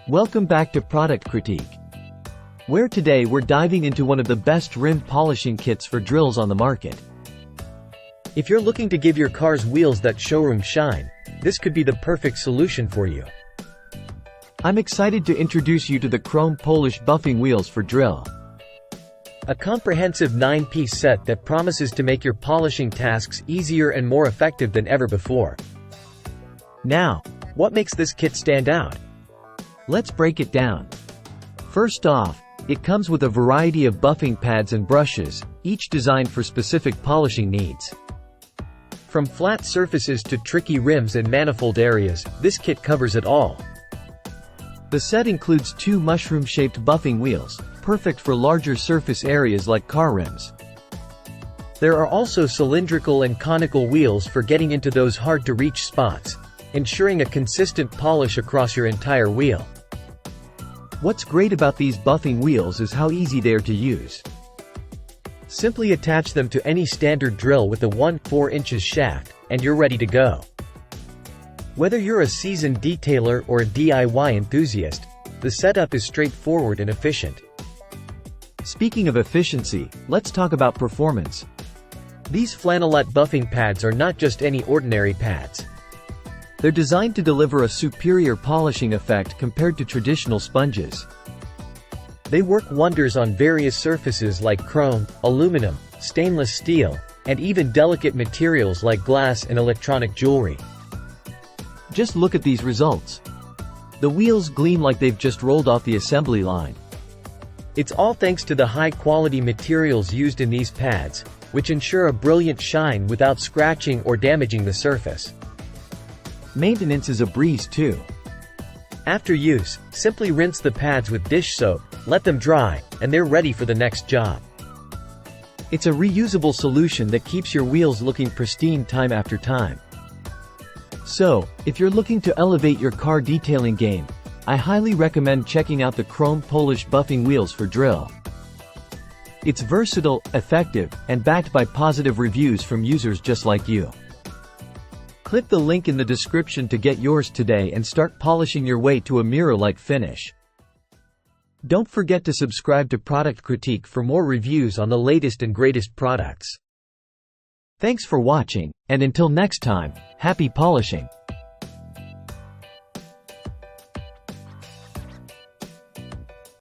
Welcome back to Product Critique, where today we're diving into one of the best rim polishing kits for drills on the market. If you're looking to give your car's wheels that showroom shine, this could be the perfect solution for you. I'm excited to introduce you to the Chrome Polish Buffing Wheels for Drill. A comprehensive 9-piece set that promises to make your polishing tasks easier and more effective than ever before. Now, what makes this kit stand out? Let's break it down. First off, it comes with a variety of buffing pads and brushes, each designed for specific polishing needs. From flat surfaces to tricky rims and manifold areas, this kit covers it all. The set includes 2 mushroom-shaped buffing wheels, perfect for larger surface areas like car rims. There are also cylindrical and conical wheels for getting into those hard-to-reach spots, ensuring a consistent polish across your entire wheel. What's great about these buffing wheels is how easy they are to use. Simply attach them to any standard drill with a 1/4 inches shaft, and you're ready to go. Whether you're a seasoned detailer or a DIY enthusiast, the setup is straightforward and efficient. Speaking of efficiency, let's talk about performance. These flannelette buffing pads are not just any ordinary pads. They're designed to deliver a superior polishing effect compared to traditional sponges. They work wonders on various surfaces like chrome, aluminum, stainless steel, and even delicate materials like glass and electronic jewelry. Just look at these results. The wheels gleam like they've just rolled off the assembly line. It's all thanks to the high-quality materials used in these pads, which ensure a brilliant shine without scratching or damaging the surface. Maintenance is a breeze too. After use, simply rinse the pads with dish soap, let them dry, and they're ready for the next job. It's a reusable solution that keeps your wheels looking pristine time after time. So, if you're looking to elevate your car detailing game, I highly recommend checking out the Chrome Polish Buffing Wheels for Drill. It's versatile, effective, and backed by positive reviews from users just like you. Click the link in the description to get yours today and start polishing your way to a mirror-like finish. Don't forget to subscribe to Product Critique for more reviews on the latest and greatest products. Thanks for watching, and until next time, happy polishing!